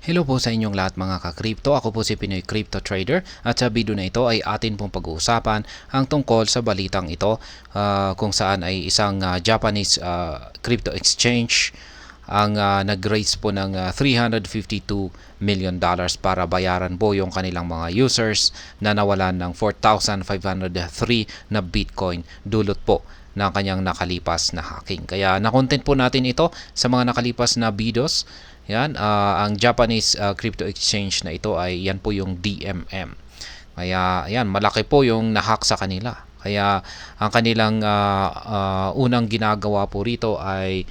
Hello po sa inyong lahat mga ka-crypto. Ako po si Pinoy Crypto Trader at sa video na ito ay atin pong pag-uusapan ang tungkol sa balitang ito kung saan ay isang Japanese crypto exchange ang nag-raise po ng $352 million para bayaran po yung kanilang mga users na nawalan ng 4,503 na Bitcoin dulot po ng kanyang nakalipas na hacking. Kaya na-content po natin ito sa mga nakalipas na videos. Yan, ang Japanese crypto exchange na ito ay yan po yung DMM. Kaya yan, malaki po yung nahack sa kanila. Kaya ang kanilang unang ginagawa po rito ay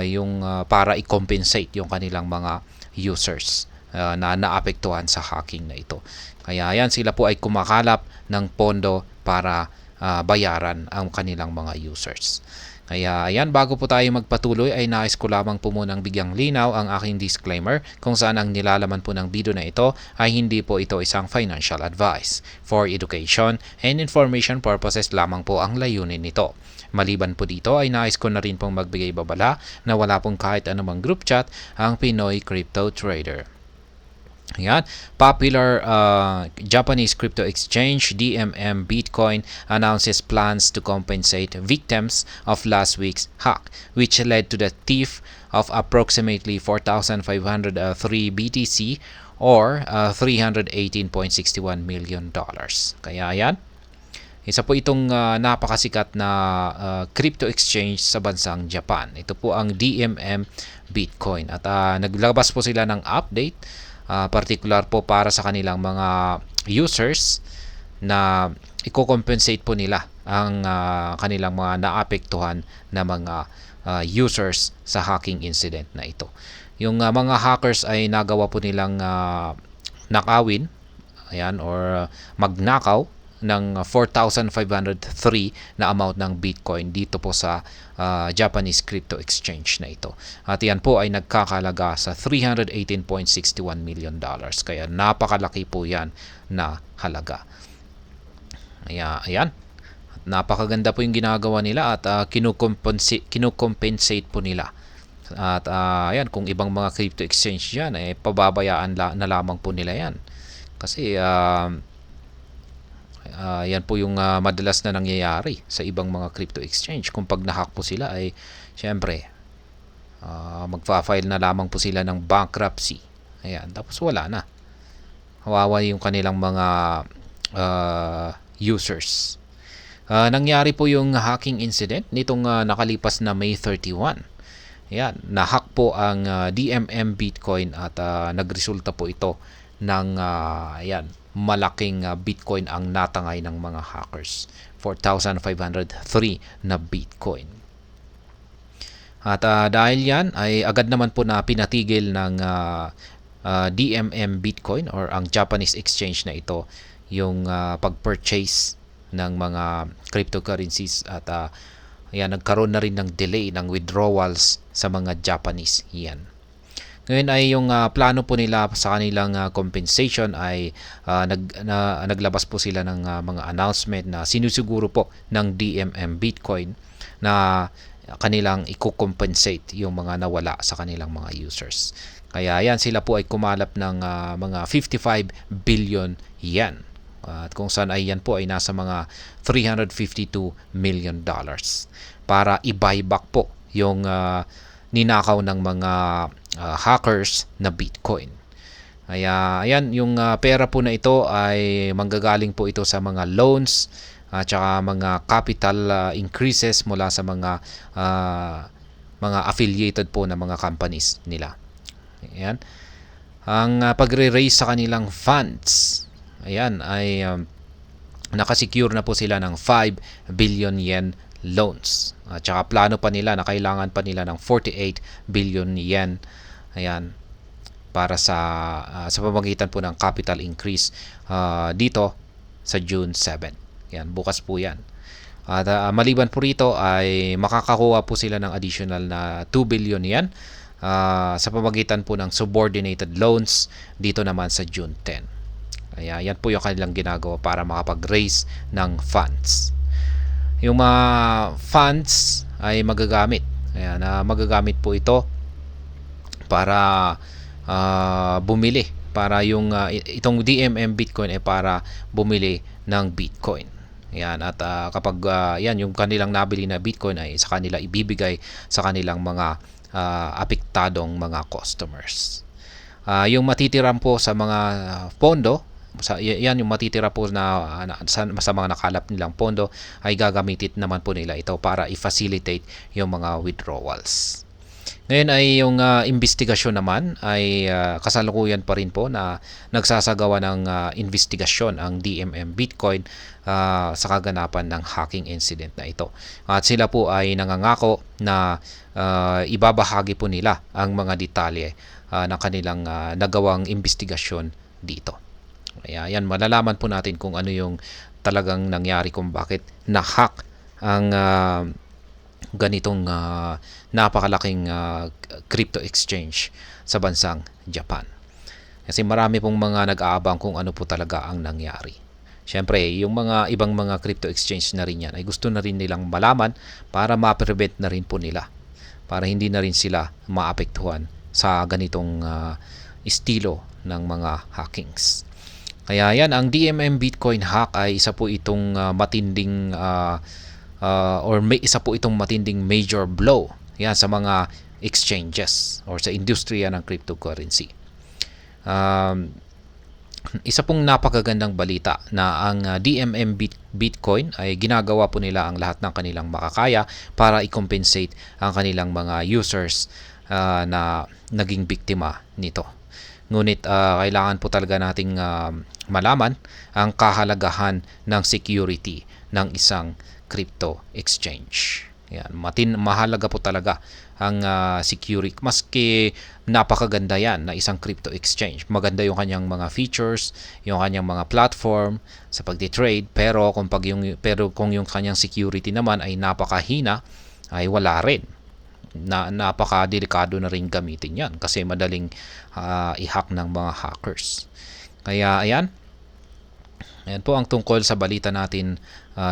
yung para i-compensate yung kanilang mga users na naapektuhan sa hacking na ito. Kaya yan, sila po ay kumakalap ng pondo para bayaran ang kanilang mga users. Kaya ayan, bago po tayo magpatuloy ay nais ko lamang po munang bigyang linaw ang aking disclaimer kung saan ang nilalaman po ng video na ito ay hindi po ito isang financial advice. For education and information purposes lamang po ang layunin nito. Maliban po dito ay nais ko na rin pong magbigay babala na wala pong kahit anumang group chat ang Pinoy Crypto Trader. Ayan, popular Japanese crypto exchange DMM Bitcoin announces plans to compensate victims of last week's hack, which led to the theft of approximately 4,503 BTC or $318.61 million. Kaya ayan, isa po itong napakasikat na crypto exchange sa bansang Japan. Ito po ang DMM Bitcoin at naglabas po sila ng update particular po para sa kanilang mga users na i-compensate po nila ang kanilang mga naapektuhan na mga users sa hacking incident na ito. Yung mga hackers ay nagawa po nilang nakawin, ayan, or magnakaw ng 4,503 na amount ng Bitcoin dito po sa Japanese crypto exchange na ito. At yan po ay nagkakalaga sa $318.61 million. Kaya napakalaki po yan na halaga. Ayan. At napakaganda po yung ginagawa nila at kinukompensate po nila. At ayan, kung ibang mga crypto exchange yan, pababayaan na lamang po nila yan. Kasi yan po yung madalas na nangyayari sa ibang mga crypto exchange. Kung pag nahack po sila ay syempre magfa-file na lamang po sila ng bankruptcy. Ayan, tapos wala na. Hawawa yung kanilang mga users. Nangyari po yung hacking incident nitong nakalipas na May 31. Ayan, nahack po ang DMM Bitcoin at nagresulta po ito ng ayan, malaking Bitcoin ang natangay ng mga hackers. 4,503 na Bitcoin. At dahil yan ay agad naman po na pinatigil ng DMM Bitcoin or ang Japanese exchange na ito yung pag-purchase ng mga cryptocurrencies at ayan, nagkaroon na rin ng delay ng withdrawals sa mga Japanese yen. Ngayon ay yung plano po nila sa kanilang compensation ay naglabas po sila ng mga announcement na sinusiguro po ng DMM Bitcoin na kanilang i-compensate yung mga nawala sa kanilang mga users. Kaya yan, sila po ay kumalap ng mga 55 billion yen. At kung saan ay yan po ay nasa mga $352 million para i-buyback po yung ninakaw ng mga hackers na Bitcoin. Kaya ayan, yung pera po na ito ay manggagaling po ito sa mga loans at saka mga capital increases mula sa mga affiliated po na mga companies nila. Ayan. Ang pagre-raise sa kanilang funds, ayan, ay nakasecure na po sila ng 5 billion yen loans. At saka plano pa nila na kailangan pa nila ng 48 billion yen. Ayan, para sa pamamagitan po ng capital increase dito sa June 7. Yan, bukas po yan. At maliban po rito ay makakakuha po sila ng additional na 2 billion yen sa pamamagitan po ng subordinated loans dito naman sa June 10. Kaya yan po yung kanilang ginagawa para makapag-raise ng funds. Yung mga funds ay magagamit. Ayan, magagamit po ito para bumili para yung itong DMM Bitcoin ay para bumili ng Bitcoin. Yan, at kapag yan yung kanilang nabili na Bitcoin ay sa kanila ibibigay sa kanilang mga apektadong mga customers. Yung matitira po sa mga pondo, yan yung matitira po sa mga nakalap nilang pondo ay gagamitin naman po nila ito para i-facilitate yung mga withdrawals. Ngayon ay yung investigasyon naman ay kasalukuyan pa rin po na nagsasagawa ng investigasyon ang DMM Bitcoin sa kaganapan ng hacking incident na ito. At sila po ay nangangako na ibabahagi po nila ang mga detalye ng kanilang nagawang investigasyon dito. Kaya yan, malalaman po natin kung ano yung talagang nangyari, kung bakit na-hack ang ganitong napakalaking crypto exchange sa bansang Japan. Kasi marami pong mga nag-aabang kung ano po talaga ang nangyari. Siyempre, yung mga ibang mga crypto exchange na rin yan ay gusto na rin nilang malaman para ma-prevent na rin po nila, para hindi na rin sila maapektuhan sa ganitong estilo ng mga hackings. Kaya yan, ang DMM Bitcoin hack ay isa po itong matinding isa po itong matinding major blow yan sa mga exchanges or sa industriya ng cryptocurrency. Isa pong napakagandang balita na ang DMM Bitcoin ay ginagawa po nila ang lahat ng kanilang makakaya para i-compensate ang kanilang mga users na naging biktima nito. Ngunit kailangan po talaga nating malaman ang kahalagahan ng security ng isang crypto exchange. Yan, mahalaga po talaga ang security. Maski napakaganda yan na isang crypto exchange. Maganda yung kanyang mga features, yung kanyang mga platform sa pagde-trade, pero kung yung kanyang security naman ay napakahina, ay wala rin. Napaka-delikado na rin gamitin yan kasi madaling i-hack ng mga hackers. Kaya ayan po ang tungkol sa balita natin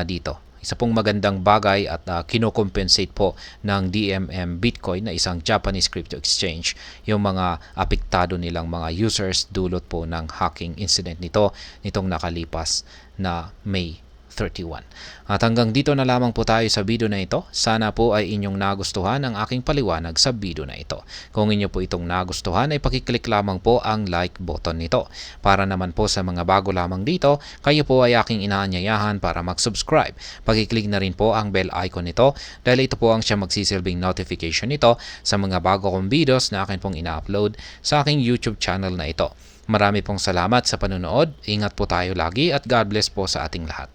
dito. Isa pong magandang bagay at kinocompensate po ng DMM Bitcoin na isang Japanese crypto exchange yung mga apektado nilang mga users dulot po ng hacking incident nitong nakalipas na May 31. At hanggang dito na lamang po tayo sa video na ito. Sana po ay inyong nagustuhan ang aking paliwanag sa video na ito. Kung inyo po itong nagustuhan ay pakiclick lamang po ang like button nito. Para naman po sa mga bago lamang dito, kayo po ay aking inaanyayahan para mag-subscribe. Pakiclick na rin po ang bell icon nito dahil ito po ang siya magsisilbing notification nito sa mga bago kong videos na akin pong ina-upload sa aking YouTube channel na ito. Marami pong salamat sa panonood. Ingat po tayo lagi at God bless po sa ating lahat.